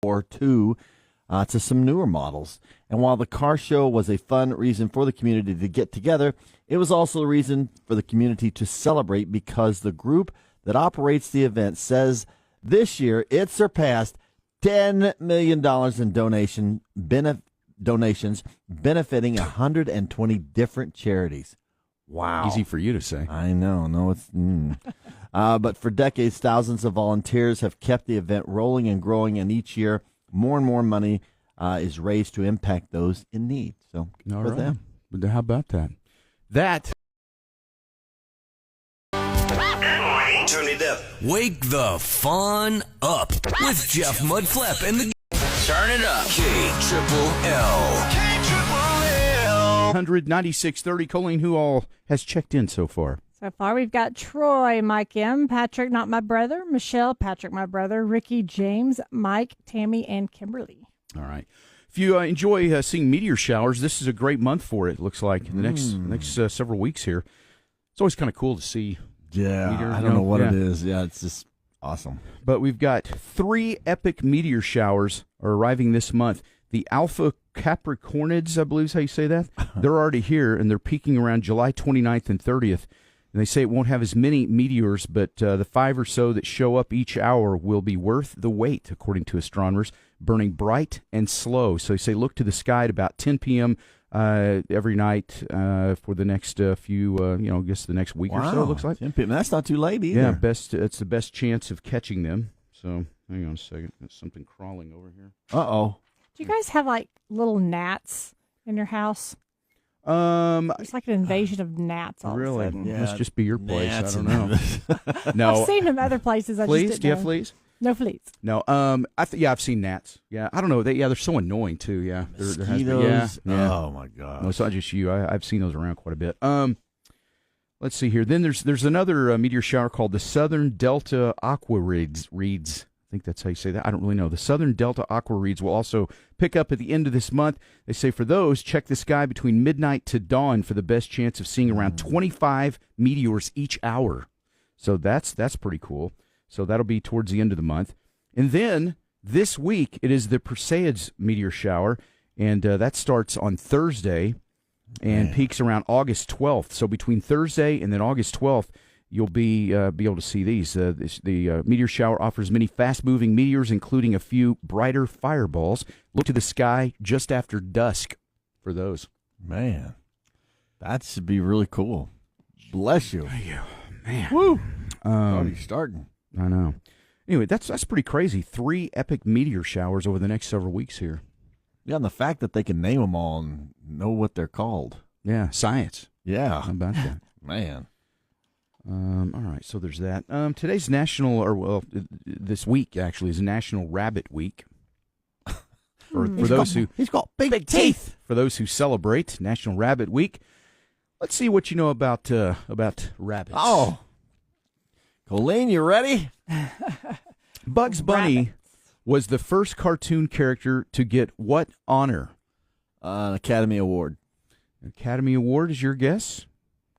or two to some newer models. And while the car show was a fun reason for the community to get together, it was also a reason for the community to celebrate because the group that operates the event says this year it surpassed $10 million in donations benefiting 120 different charities. Wow. Easy for you to say. I know. No, it's but for decades, thousands of volunteers have kept the event rolling and growing, and each year more and more money is raised to impact those in need. So All for right. them. But how about that? Turn it up. Wake the fun up with Jeff Mudflap and the Turn it up. KLLL. 196.30. Colleen, who all has checked in so far? So far, we've got Troy, Mike M., Patrick, not my brother, Michelle, Patrick, my brother, Ricky, James, Mike, Tammy, and Kimberly. All right. If you enjoy seeing meteor showers, this is a great month for it, it looks like, in the next several weeks here. It's always kind of cool to see. Yeah, meteor, I don't know what it is. Yeah, it's just awesome. But we've got 3 epic meteor showers are arriving this month. The Alpha Capricornids, I believe is how you say that. They're already here, and they're peaking around July 29th and 30th. And they say it won't have as many meteors, but the 5 or so that show up each hour will be worth the wait, according to astronomers, burning bright and slow. So they say look to the sky at about 10 p.m. Every night for the next few, I guess the next week or so, it looks like. 10 p.m. That's not too late either. Yeah, it's the best chance of catching them. So hang on a second. There's something crawling over here. Uh-oh. Do you guys have, like, little gnats in your house? It's like an invasion of gnats all really? of a sudden. Yeah. Must just be your place. Gnats I don't know. I've No. seen them other places. I Fleas? just Do you didn't have know. fleas? No fleas. No. I've seen gnats. Yeah, I don't know. They're so annoying too. Yeah, there has been- Mosquitoes. Yeah. Oh, my God. No, it's not just you. I've seen those around quite a bit. Let's see here. Then there's another meteor shower called the Southern Delta Aquarids. I think that's how you say that. I don't really know. The Southern Delta Aquarids will also pick up at the end of this month. They say for those, check the sky between midnight to dawn for the best chance of seeing around 25 meteors each hour. So that's pretty cool. So that'll be towards the end of the month. And then this week, it is the Perseids meteor shower, and that starts on Thursday and peaks around August 12th. So between Thursday and then August 12th, you'll be able to see these. The meteor shower offers many fast-moving meteors, including a few brighter fireballs. Look to the sky just after dusk for those. Man, that should be really cool. Bless you. Man. Woo. Already starting. I know. Anyway, that's pretty crazy. 3 epic meteor showers over the next several weeks here. Yeah, and the fact that they can name them all and know what they're called. Yeah, science. Yeah. How about that? Man. All right, so there's that. Today's this week actually is National Rabbit Week. For those who He's got big teeth. For those who celebrate National Rabbit Week, let's see what you know about rabbits. Oh. Colleen, you ready? Bugs Bunny was the first cartoon character to get what honor? An Academy Award. Academy Award is your guess?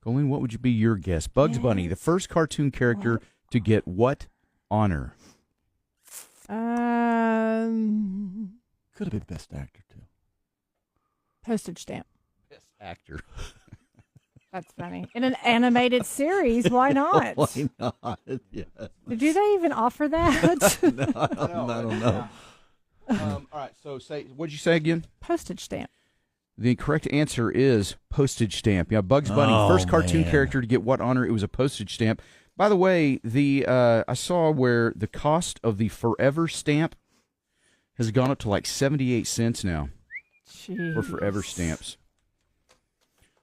Colleen, what would be your guess? Bugs Bunny, the first cartoon character to get what honor? Could have been Best Actor, too. Postage stamp. Best actor. That's funny. In an animated series, why not? Why not? Yes. Do they even offer that? I don't know. All right, so what'd you say again? Postage stamp. The correct answer is postage stamp. Yeah, Bugs Bunny, first cartoon character to get what honor? It was a postage stamp. By the way, I saw where the cost of the Forever stamp has gone up to like 78 cents now. Jeez. For Forever stamps.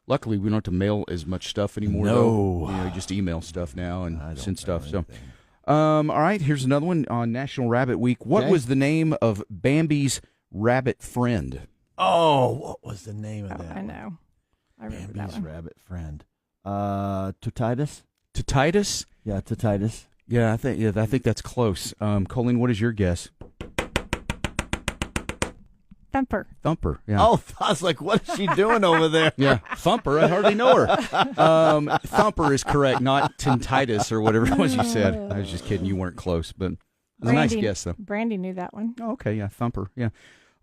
Luckily, we don't have to mail as much stuff anymore. No. Though. You just email stuff now and send stuff. So, anything. all right, here's another one on National Rabbit Week. What was the name of Bambi's rabbit friend? Oh, what was the name of that? I know. I remember that Bambi's one. rabbit friend. Totitus? Titus? Yeah, Totitus. Yeah, I think that's close. Colleen, what is your guess? Thumper. Thumper. Yeah. Oh, I was like, what is she doing over there? Yeah, Thumper. I hardly know her. Thumper is correct, not Tintitus or whatever it was you said. I was just kidding. You weren't close, but It's a nice guess, though. Brandy knew that one. Oh, okay, yeah, Thumper, yeah.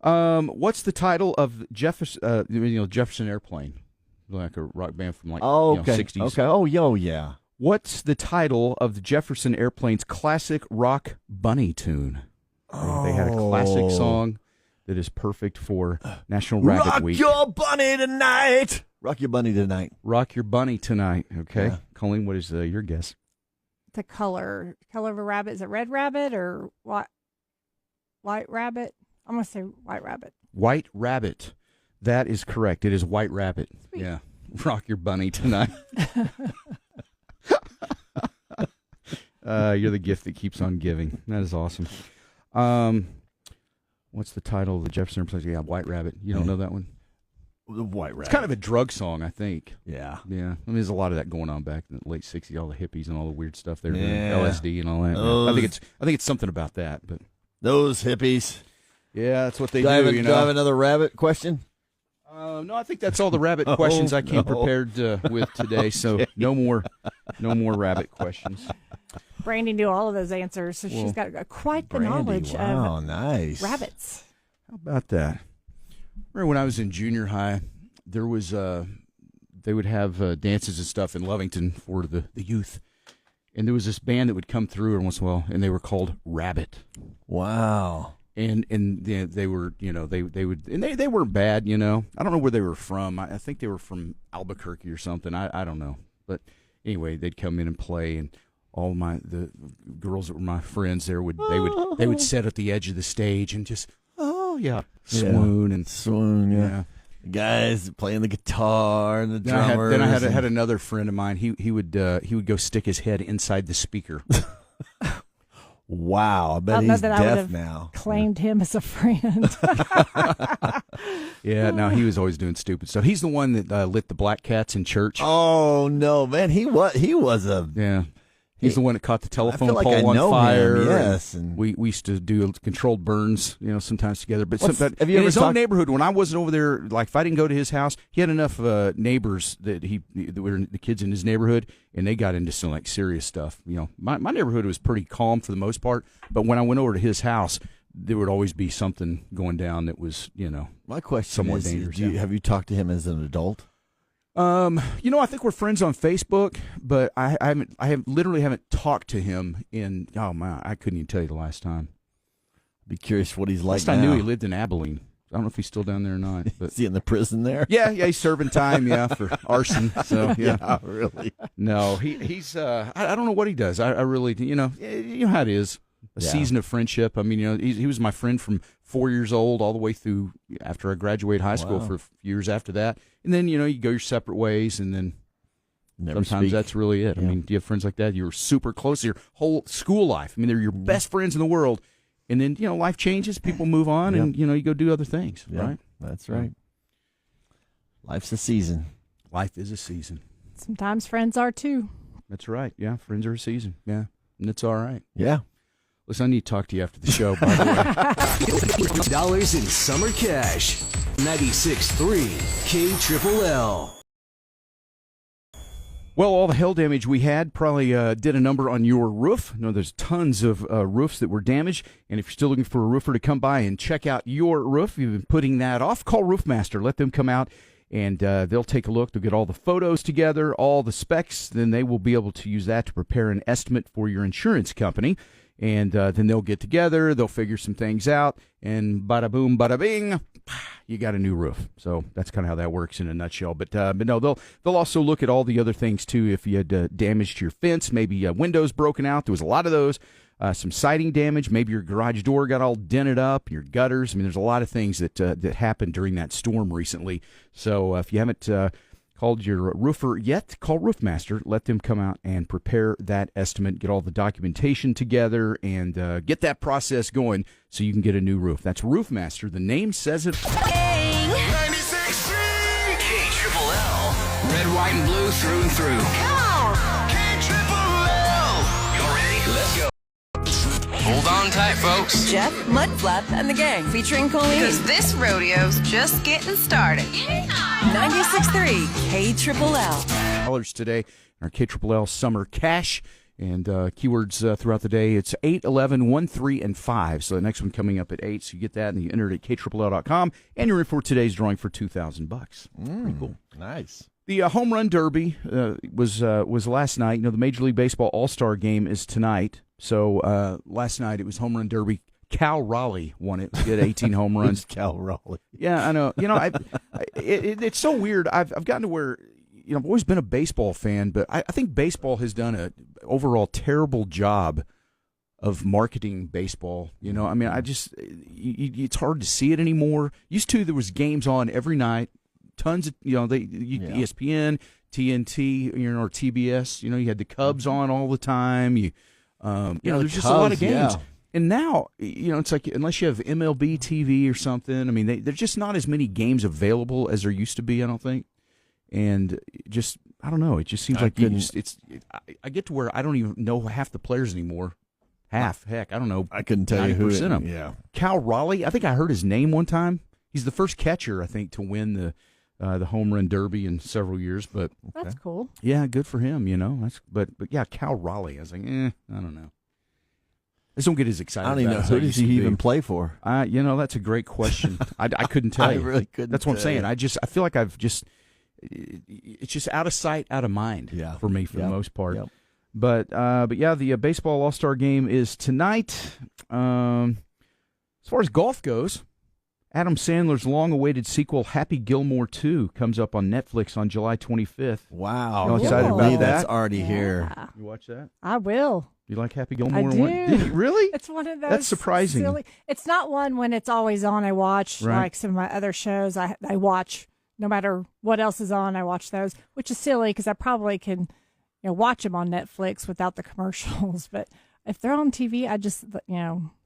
What's the title of Jefferson Airplane? Like a rock band from like 60s. Okay. Oh, yeah. What's the title of the Jefferson Airplane's classic rock bunny tune? They had a classic song that is perfect for National Rabbit Week. Rock your bunny tonight. Rock your bunny tonight. Rock your bunny tonight. Okay, Yeah. Colleen, what is your guess? The color of a rabbit. Is it red rabbit or white rabbit? I'm going to say white rabbit. White Rabbit. That is correct. It is White Rabbit. Sweet. Yeah. Rock your bunny tonight. You're the gift that keeps on giving. That is awesome. What's the title of the Jefferson Airplane? Yeah, White Rabbit. You don't know that one? The White Rabbit. It's kind of a drug song, I think. Yeah. Yeah. I mean, there's a lot of that going on back in the late 60s, all the hippies and all the weird stuff they're doing, Yeah. LSD and all that. I think it's something about that, but Those hippies. yeah, that's what they Do I do, have another rabbit question? No, I think that's all the rabbit questions I came prepared with today. So no more rabbit questions. Brandy knew all of those answers, so she's got quite the knowledge of nice. rabbits. How about that? Remember when I was in junior high, there was they would have dances and stuff in Lovington for the youth, and there was this band that would come through every once in a while, and they were called Rabbit. Wow. And they were, they weren't bad, I don't know where they were from. I think they were from Albuquerque or something. I don't know, but anyway, they'd come in and play, and all the girls that were my friends there they would sit at the edge of the stage and just swoon. Yeah. The guys playing the guitar and the drummer. Then I had another friend of mine. He would go stick his head inside the speaker. Wow, I bet don't know he's that I would deaf have now. claimed him as a friend. Yeah, no, he was always doing stupid stuff. He's the one that lit the black cats in church. Oh no, man, he was a Yeah. He's the one that caught the telephone I feel like pole I on know fire. him, yes, and we used to do controlled burns, sometimes together. But have you in ever his own talked- neighborhood, when I wasn't over there, like if I didn't go to his house, he had enough neighbors that were the kids in his neighborhood, and they got into some like serious stuff. My neighborhood was pretty calm for the most part, but when I went over to his house, there would always be something going down that was, my question somewhat is, dangerous. have you talked to him as an adult? I think we're friends on Facebook, but I literally haven't talked to him in, oh man, I couldn't even tell you the last time. Be curious what he's like Last now. I knew he lived in Abilene. I don't know if he's still down there or not. But Is he in the prison there? yeah, he's serving time, for arson. So yeah, really. no, he's I don't know what he does. I really, you know how it is. A season of friendship. I mean, he was my friend from 4 years old all the way through after I graduated high school for years after that. And then, you go your separate ways, and then sometimes that's really it. Yeah. I mean, do you have friends like that? You're super close your whole school life. I mean, they're your best friends in the world. And then, life changes, people move on, and, you go do other things, right? That's right. Life's a season. Life is a season. Sometimes friends are too. That's right. Yeah, friends are a season. Yeah, and it's all right. Yeah. Listen, I need to talk to you after the show, by the way. Dollars in summer cash. 96.3 KLLL. Well, all the hail damage we had probably did a number on your roof. There's tons of roofs that were damaged, and if you're still looking for a roofer to come by and check out your roof, you've been putting that off, call Roofmaster. Let them come out, and they'll take a look. They'll get all the photos together, all the specs. Then they will be able to use that to prepare an estimate for your insurance company. And then they'll get together, they'll figure some things out, and bada boom, bada bing, you got a new roof. So that's kind of how that works in a nutshell. But no, they'll also look at all the other things too. If you had damage to your fence, maybe windows broken out, there was a lot of those. Some siding damage, maybe your garage door got all dented up, your gutters. I mean, there's a lot of things that happened during that storm recently. So if you haven't called your roofer yet, call Roofmaster. Let them come out and prepare that estimate, get all the documentation together, and get that process going so you can get a new roof. That's Roofmaster. The name says it. 96.3 KLLL. Red, white, and blue through and through. Come on! KLLL. You ready? Let's go. Hold on tight, folks. Jeff, Mudflap, and the Gang, featuring Colleen. Because this rodeo's just getting started. 96.3 KLLL. Dollars today in our KLLL Summer Cash. And keywords throughout the day, it's 8, 11, 1, 3, and 5. So the next one coming up at 8. So you get that, and you enter it at KLLL.com, and you're in for today's drawing for $2,000. Pretty cool. Nice. The Home Run Derby was last night. You know, the Major League Baseball All-Star Game is tonight. So last night it was Home Run Derby. Cal Raleigh won it. He had 18 home runs. Cal Raleigh. Yeah, I know. You know, it's so weird. I've gotten to where, you know, I've always been a baseball fan, but I think baseball has done a overall terrible job of marketing baseball. You know, I mean, it's hard to see it anymore. Used to, there was games on every night, tons of, you know, ESPN, TNT, you know, or TBS. You know, you had the Cubs on all the time. You know, there's just a lot of games. Yeah. And now, you know, it's like unless you have MLB TV or something, I mean, there's just not as many games available as there used to be, I don't think. And just, I don't know, it just seems like I get to where I don't even know half the players anymore. Heck, I don't know. I couldn't tell you who. 90% of them. Yeah. Cal Raleigh, I think I heard his name one time. He's the first catcher, I think, to win the home run derby in several years. But That's cool. yeah, good for him, you know. But yeah, Cal Raleigh. I was like, I don't know. I just don't get as excited. I don't even know who does he even play for. You know, that's a great question. I couldn't tell you. I really couldn't. That's what I'm saying. I feel like it's just out of sight, out of mind for me for the most part. Yep. But yeah, the baseball All-Star Game is tonight. As far as golf goes, Adam Sandler's long-awaited sequel, Happy Gilmore 2, comes up on Netflix on July 25th. Wow. You excited Cool. about that? That's already here. You watch that? I will. You like Happy Gilmore? I do. Did you really? It's one of those. That's surprising. Silly, it's not one when it's always on. I watch like some of my other shows. I watch no matter what else is on. I watch those, which is silly because I probably can, watch them on Netflix without the commercials. But if they're on TV, I just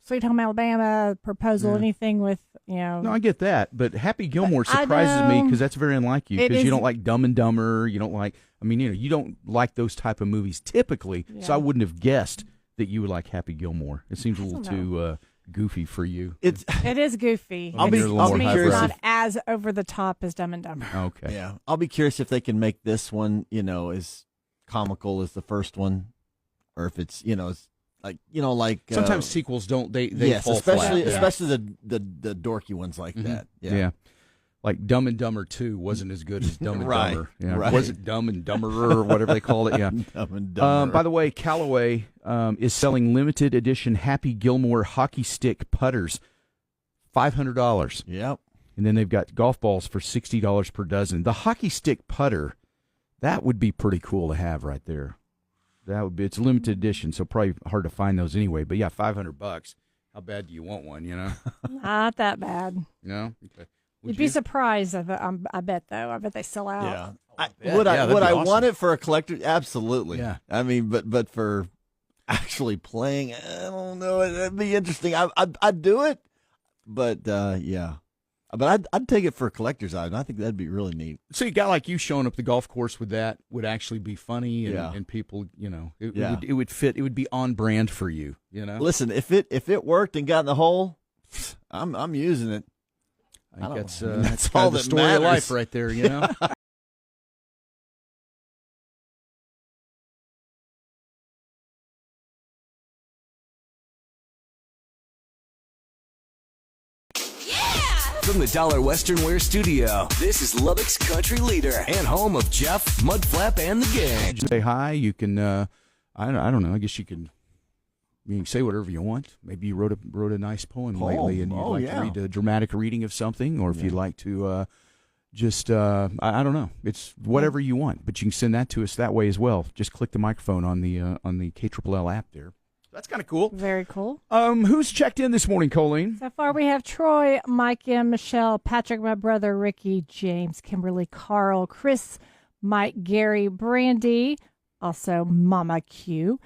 Sweet Home Alabama, Proposal, anything with No, I get that, but Happy Gilmore surprises me because that's very unlike you. Because you don't like Dumb and Dumber, you don't like. I mean, you don't like those type of movies typically. So I wouldn't have guessed that you would like Happy Gilmore. It seems a little too goofy for you. It is goofy. I'll be It's curious not as over the top as Dumb and Dumber. Okay. Yeah, I'll be curious if they can make this one, as comical as the first one, or if it's, it's like sometimes sequels don't they fall especially flat. especially the dorky ones like that. Yeah. Like Dumb and Dumber 2 wasn't as good as Dumb and Right, Dumber. Yeah. right. Was it Dumb and Dumberer or whatever they call it? Yeah. Dumb and Dumber. By the way, Callaway is selling limited edition Happy Gilmore hockey stick putters, $500. Yep. And then they've got golf balls for $60 per dozen. The hockey stick putter, that would be pretty cool to have right there. That would be. It's a limited edition, so probably hard to find those anyway. But yeah, $500. How bad do you want one? Not that bad. No. Okay. You'd be surprised. I bet though. I bet they sell out. Yeah. Would I awesome. want it for a collector? Absolutely. Yeah. I mean, but for actually playing, I don't know. It'd be interesting. I'd do it, but yeah. But I'd take it for a collector's item. I think that'd be really neat. So you got like you showing up the golf course with that would actually be funny, and, Yeah. and people, it would fit. It would be on brand for you. Listen, if it worked and got in the hole, I'm using it. I think that's that's kind all of the that story matters. of life right there. From the Dollar Western Wear Studio, this is Lubbock's country leader and home of Jeff, Mudflap, and the gang. Say hi. You can. I don't know. I guess you can say whatever you want. Maybe you wrote a nice poem lately, and you'd like to read a dramatic reading of something, or if you'd like to just I don't know. It's whatever you want, but you can send that to us that way as well. Just click the microphone on the KLLL app there. That's kind of cool. Very cool. Who's checked in this morning, Colleen? So far, we have Troy, Mike, M, Michelle, Patrick, my brother, Ricky, James, Kimberly, Carl, Chris, Mike, Gary, Brandy, also Mama Q,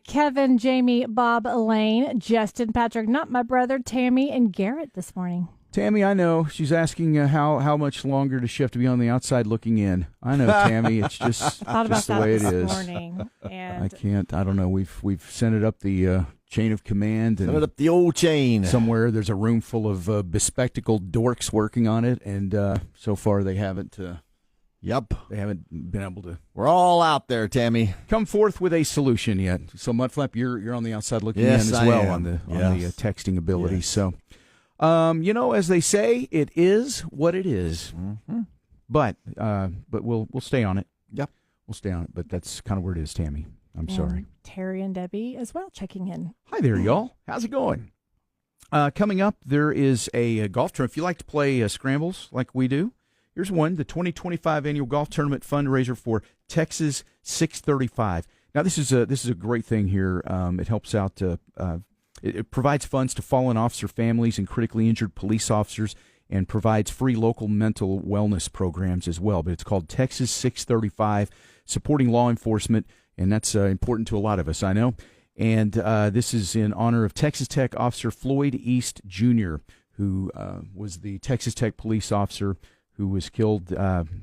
Kevin, Jamie, Bob, Elaine, Justin, Patrick, not my brother, Tammy, and Garrett this morning. Tammy, I know. She's asking how much longer does she have to be on the outside looking in. I know, Tammy. It's just the way it is. Morning, and I can't. I don't know. We've sent it up the chain of command, and Send it up the old chain. somewhere there's a room full of bespectacled dorks working on it, and so far they haven't Yep. They haven't been able to We're all out there, Tammy. come forth with a solution yet. So, Mudflap, you're on the outside looking Yes, in as I well am. on the Yes. texting ability. Yes. So, as they say, it is what it is. Mm-hmm. But we'll stay on it. Yep. We'll stay on it. But that's kind of where it is, Tammy. I'm sorry. Terry and Debbie as well checking in. Hi there, y'all. How's it going? Coming up, there is a golf tournament. If you like to play scrambles like we do, here's one, the 2025 Annual Golf Tournament fundraiser for Texas 635. Now, this is a great thing here. It helps out. It provides funds to fallen officer families and critically injured police officers and provides free local mental wellness programs as well. But it's called Texas 635, supporting law enforcement, and that's important to a lot of us, I know. And this is in honor of Texas Tech Officer Floyd East Jr., who was the Texas Tech police officer who was killed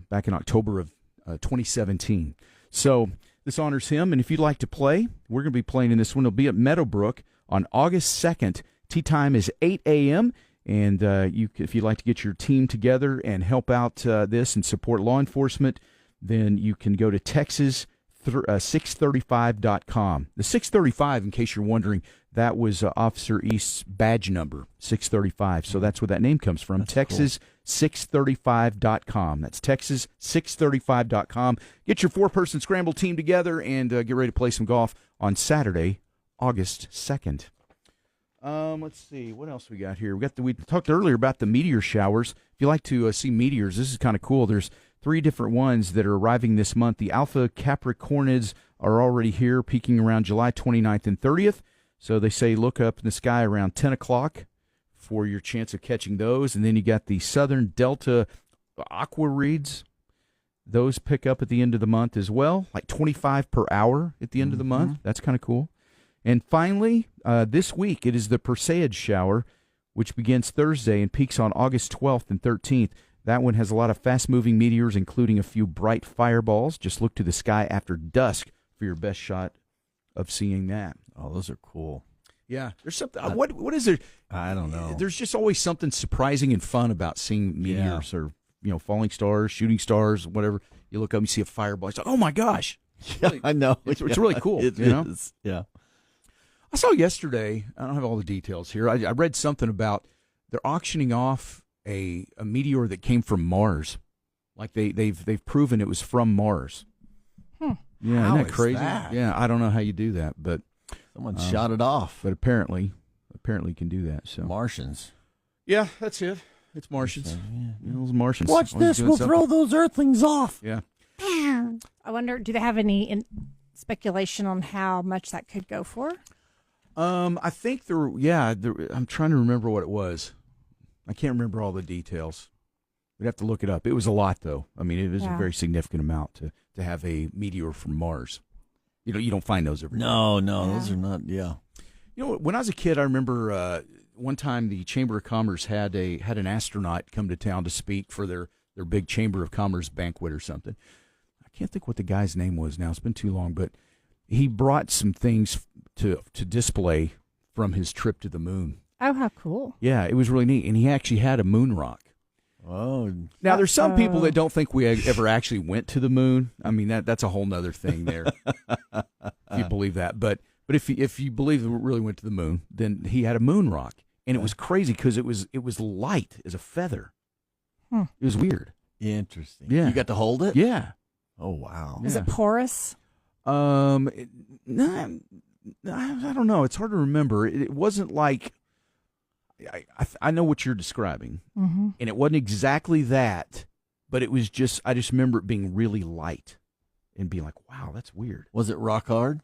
back in October of 2017. So this honors him, and if you'd like to play, we're going to be playing in this one. It'll be at Meadowbrook on August 2nd. Tee time is 8 a.m., and if you'd like to get your team together and help out this and support law enforcement, then you can go to Texas635.com. The 635, in case you're wondering, that was Officer East's badge number, 635. So that's where that name comes from, Texas635.com. That's Texas635.com. Get your 4-person scramble team together and get ready to play some golf on Saturday, August 2nd. Let's see, what else we got here? We talked earlier about the meteor showers. If you like to see meteors, this is kind of cool. There's 3 different ones that are arriving this month. The Alpha Capricornids are already here, peaking around July 29th and 30th. So they say look up in the sky around 10 o'clock for your chance of catching those. And then you got the Southern Delta Aquarids. Those pick up at the end of the month as well, like 25 per hour at the end of the month. That's kind of cool. And finally, this week, it is the Perseid shower, which begins Thursday and peaks on August 12th and 13th. That one has a lot of fast-moving meteors, including a few bright fireballs. Just look to the sky after dusk for your best shot of seeing that. Oh, those are cool. Yeah. There's something. What is there? I don't know. There's just always something surprising and fun about seeing meteors or falling stars, shooting stars, whatever. You look up and you see a fireball. It's like, oh, my gosh. Yeah, I know. It's really cool. It you know? is. Yeah. I saw yesterday, I don't have all the details here, I read something about they're auctioning off a meteor that came from Mars. Like they've proven it was from Mars. Yeah, How isn't that is crazy? that? Yeah, I don't know how you do that, but Someone shot it off. but apparently you can do that. So Martians. yeah, that's it. It's Martians. Those Martians. Watch always this. doing We'll something. throw those Earthlings off. Yeah. I wonder, do they have any speculation on how much that could go for? I think I'm trying to remember what it was. I can't remember all the details. We'd have to look it up. It was a lot, though. I mean, it is a very significant amount to have a meteor from Mars. You don't find those every day. No, those are not. Yeah. You know, when I was a kid, I remember one time the Chamber of Commerce had an astronaut come to town to speak for their big Chamber of Commerce banquet or something. I can't think what the guy's name was now. It's been too long, but he brought some things to display from his trip to the moon. Oh, how cool. Yeah, it was really neat. And he actually had a moon rock. Oh. Now, there's some people that don't think we ever actually went to the moon. I mean, that's a whole nother thing there, if you believe that. But if you believe that we really went to the moon, then he had a moon rock. And it was crazy because it was light as a feather. It was weird. Interesting. Yeah. You got to hold it? Yeah. Oh, wow. Is it porous? I don't know. It's hard to remember. It wasn't like I know what you're describing, and it wasn't exactly that, but it was just I just remember it being really light and being like, "Wow, that's weird." Was it rock hard?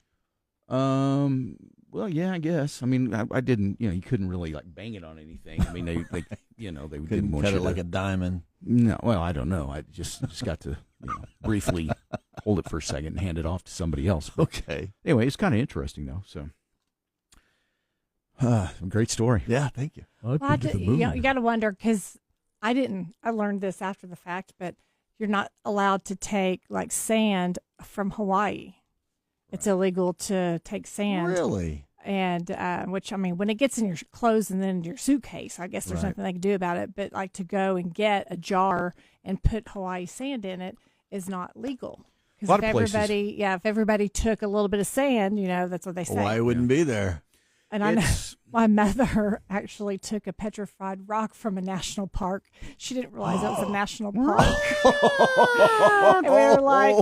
Well, yeah, I guess. I mean, I didn't. You couldn't really like bang it on anything. I mean, they they didn't want cut you it like to, a diamond. No, well, I don't know. I just got to briefly hold it for a second and hand it off to somebody else. But Okay. anyway, it's kind of interesting though. So, great story. Yeah, thank you. Well, you got to wonder, because I learned this after the fact, but you're not allowed to take like sand from Hawaii. It's illegal to take sand. Really? And which, I mean, when it gets in your clothes and then your suitcase, I guess there's Right. nothing they can do about it. But like to go and get a jar and put Hawaii sand in it is not legal. A lot Because of places. if everybody took a little bit of sand, that's what they say. Why wouldn't be there? And I know my mother actually took a petrified rock from a national park. She didn't realize it was a national park. And we were like,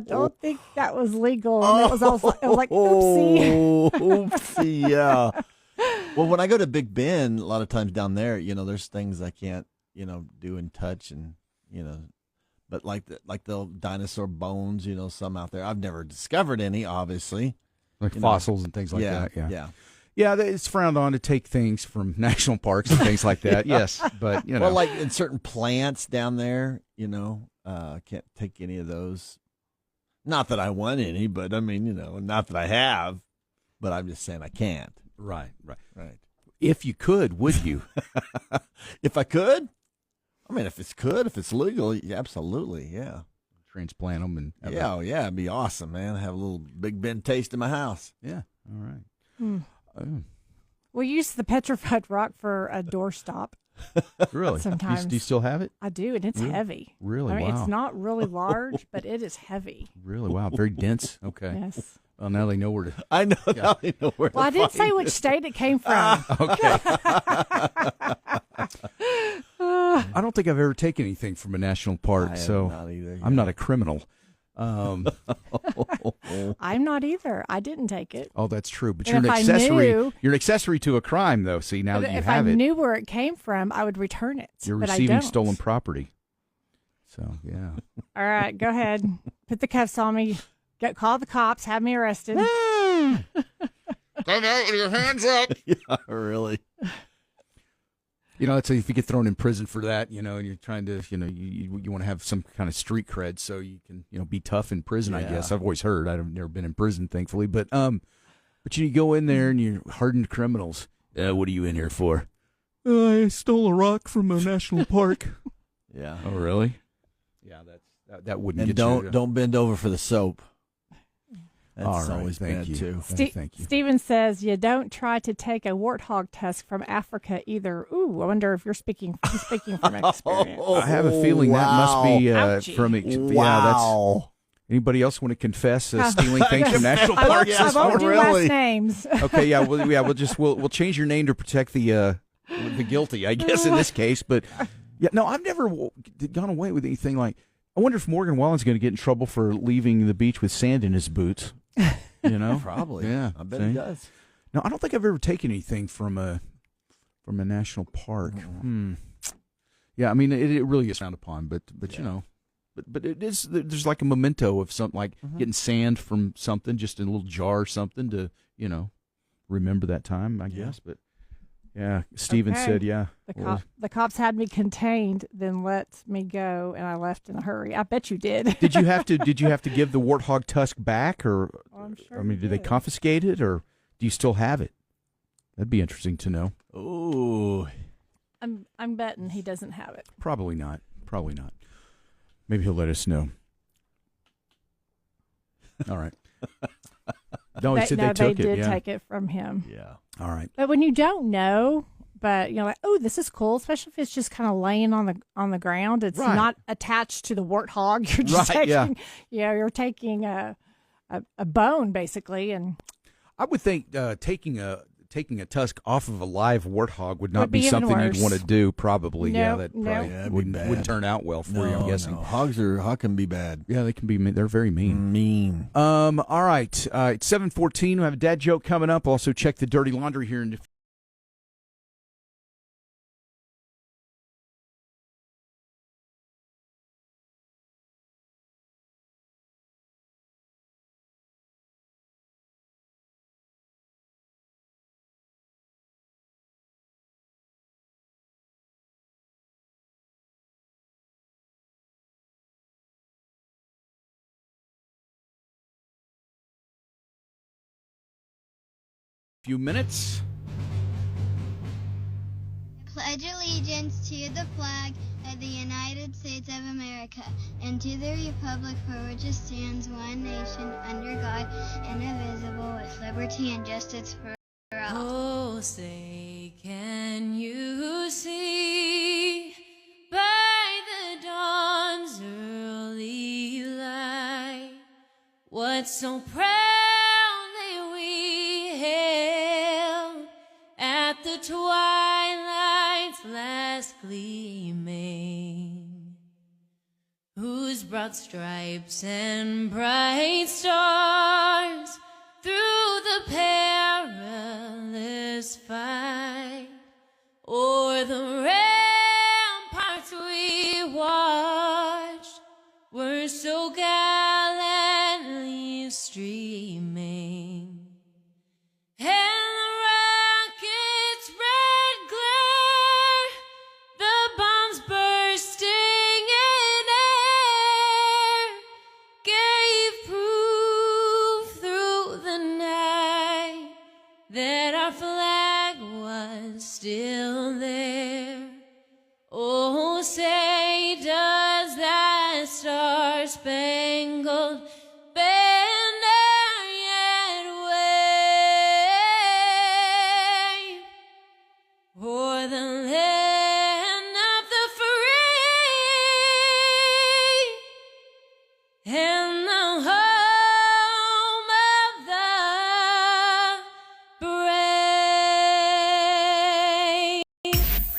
don't think that was legal. And it was like, oopsie. Oopsie, yeah. Well, when I go to Big Bend, a lot of times down there, there's things I can't, do and touch, and but like the dinosaur bones, some out there. I've never discovered any, obviously. Like fossils and things like that. Yeah. Yeah, it's frowned on to take things from national parks and things like that. Yes, but Well, like in certain plants down there, can't take any of those. Not that I want any, but I mean, not that I have, but I'm just saying I can't. Right. If you could, would you? If I could? I mean, if it's legal, absolutely, yeah. Transplant them and yeah, it'd be awesome, man. Have a little Big Bend taste in my house. Yeah, all right. We use the petrified rock for a doorstop. Really? Sometimes. Do you still have it? I do, and it's heavy. Really? I mean, Wow. it's not really large, but it is heavy. Really? Wow. Very dense. Okay. Yes. Well, now they know where to. I know. Now I know where. Well, I didn't say which state it came from. Okay. I don't think I've ever taken anything from a national park, so not either, I'm not a criminal. I'm not either. I didn't take it. Oh, that's true. But And you're an if I accessory. knew- You're an accessory to a crime, though. See, now But that you if have I it, knew where it came from, I would return it. you're but I receiving don't. stolen property. So, yeah. All right, go ahead. Put the cuffs on me. Call the cops. Have me arrested. Come out with your hands up. Yeah, really. Let's say if you get thrown in prison for that, and you're trying to, you want to have some kind of street cred so you can, be tough in prison, I Yeah. guess. I've always heard. I've never been in prison, thankfully. But you go in there and you're hardened criminals. What are you in here for? I stole a rock from a national park. Yeah. Oh, really? Yeah, that wouldn't And get you. don't bend over for the soap. That's All right, always thank bad you. too. Thank you. Steven says you don't try to take a warthog tusk from Africa either. Ooh, I wonder if you're speaking from experience. I have a feeling that must be Ouchie. from. Yeah, that's. Anybody else want to confess stealing things from national I parks? won't, I won't do really. last names. Okay, yeah, we'll change your name to protect the guilty, I guess, in this case. But yeah, no, I've never gone away with anything like. I wonder if Morgan Wallen's going to get in trouble for leaving the beach with sand in his boots. Probably. Yeah, I bet see? he does. No, I don't think I've ever taken anything from a national park. Yeah, I mean, it really is frowned upon, but but it is. There's like a memento of something, like getting sand from something, just in a little jar or something to remember that time, I guess. But yeah, Steven Okay. said, yeah. The cops had me contained, then let me go, and I left in a hurry. I bet you did. Did you have to give the warthog tusk back, or I'm sure I mean, you did they did. confiscate it, or do you still have it? That'd be interesting to know. Ooh. I'm betting he doesn't have it. Probably not. Maybe he'll let us know. All right. No, he said they took it. They did Yeah. take it from him. Yeah. All right. But when you don't know, but like, oh, this is cool, especially if it's just kind of laying on the ground. It's Right. not attached to the warthog. You're just Right, yeah. taking, you're taking a bone basically, and I would think taking a tusk off of a live warthog would not Would be be even something you'd worse. want to do. Probably, No, yeah. That no. probably Yeah, it'd be wouldn't bad. turn out well for you. I'm guessing. No. Hog can be bad. Yeah, they can be. They're very mean. Mean. All right. It's 7:14. We have a dad joke coming up. Also, check the dirty laundry here in a few minutes. Pledge allegiance to the flag of the United States of America and to the republic for which it stands, one nation, under God, indivisible, with liberty and justice for all. Oh, say, can you see by the dawn's early What so proudly we hailed at the twilight's last gleaming, whose broad stripes and bright stars through the perilous fight o'er the ramparts we watched were so gallantly streaming, and the rocket's red glare, the bombs bursting in air, gave proof through the night that our flag was still there. Oh, say does that star-spangled banner yet wave o'er the land of the free and the home of the brave.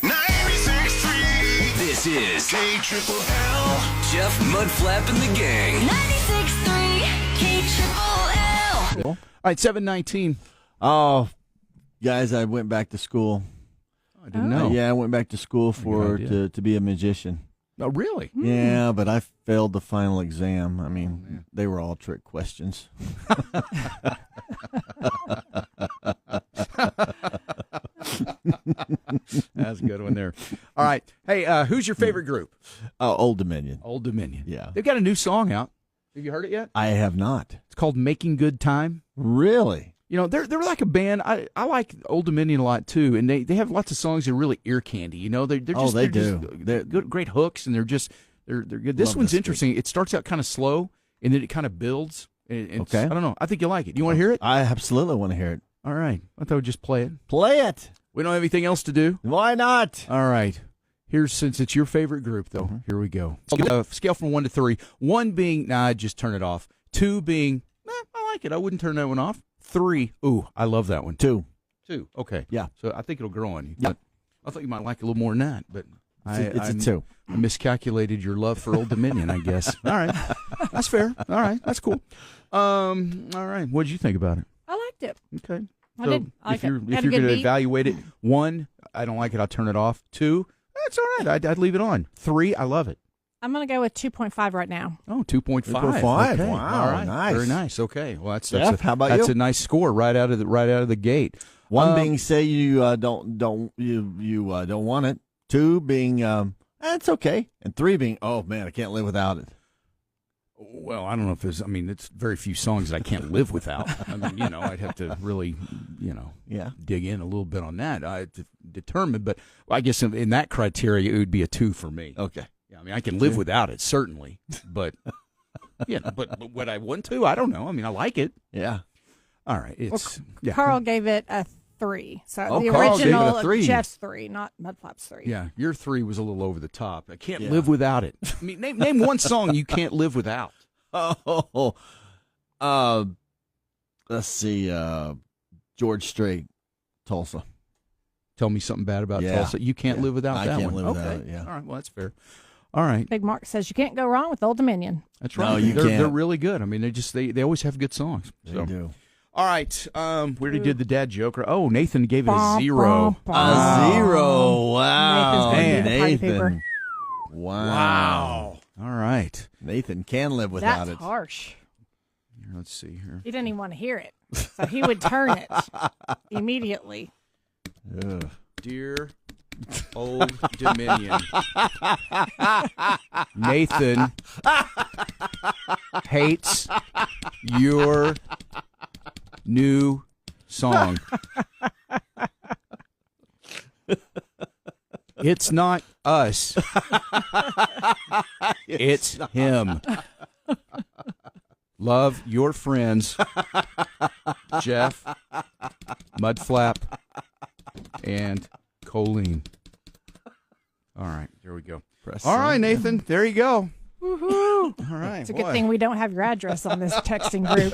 96.3. This is KLLL. Jeff Mudflap and the Gang. 96.3 KLLL. All right, 7:19. Oh, guys, I went back to school. I didn't know. Yeah, I went back to school to be a magician. Oh, really? Yeah, but I failed the final exam. I mean, they were all trick questions. That's a good one there. All right. Hey, who's your favorite group? Old Dominion. Old Dominion. Yeah. They've got a new song out. Have you heard it yet? I have not. It's called Making Good Time. Really? You know, they're like a band. I like Old Dominion a lot too, and they have lots of songs that are really ear candy. You know, they're just they they're do. Just good, great hooks, and they're good. This Love one's this interesting. It starts out kind of slow, and then it kind of builds. And Okay. I don't know. I think you like it. You want to hear it? I absolutely want to hear it. All right. I thought we'd just play it. Play it. We don't have anything else to do. Why not? All right. Here's, since it's your favorite group, though, here we go. Scale from 1 to 3. 1 being, I'd just turn it off. 2 being, I like it. I wouldn't turn that one off. 3, ooh, I love that one. 2. 2, okay. Yeah. So I think it'll grow on you. Yeah. But I thought you might like it a little more than that, but It's a 2. I miscalculated your love for Old Dominion, I guess. All right. That's fair. All right. That's cool. All right. What did you think about it? I liked it. Okay. I So did. I if like it. you're Had a going good to beat. evaluate it, 1, I don't like it, I'll turn it off. 2, that's all right. I'd leave it on. 3, I love it. I'm going to go with 2.5 right now. Oh, 2.5. 2.5. Okay. Wow, All right. nice. Very nice. Okay. Well, that's Jeff, how about that's you? a nice score right out of the gate. 1 being say you don't want it. 2 being it's okay, and 3 being oh man, I can't live without it. Well, I don't know if there's. I mean, it's very few songs that I can't live without. I mean, I'd have to really, dig in a little bit on that. I to determine, but I guess in that criteria, it would be a 2 for me. Okay. Yeah, I mean, I can live without it certainly, but but would I want to? I don't know. I mean, I like it. Yeah. All right. It's yeah. Carl gave it a 3. So Oh, the Carl gave it a original 3. Jeff's 3, not Mudflap's 3. Yeah, your 3 was a little over the top. I can't Yeah. live without it. I mean, name one song you can't live without. Let's see. George Strait, Tulsa. Tell me something bad about Yeah. Tulsa. You can't Yeah. live without I that can't one. live without Okay. it, yeah. All right. Well, that's fair. All right. Big Mark says you can't go wrong with Old Dominion. That's No, right. you they're can't. really good. I mean, they always have good songs. They So. do. All right. We already did the dad joke. Oh, Nathan gave it a Bum, 0. bum, A bum. 0. Wow. Nathan's gonna be the party Nathan. pooper. Wow. All right. Nathan can live without That's it. harsh. Here, let's see here. He didn't even want to hear it. So he would turn it immediately. Ugh. Dear Old Dominion, Nathan hates your new song. It's not us. It's him. Love your friends, Jeff, Mudflap, and Colleen. All right, there we go. All right, Nathan, there you go. Woohoo! All right. It's a good thing we don't have your address on this texting group.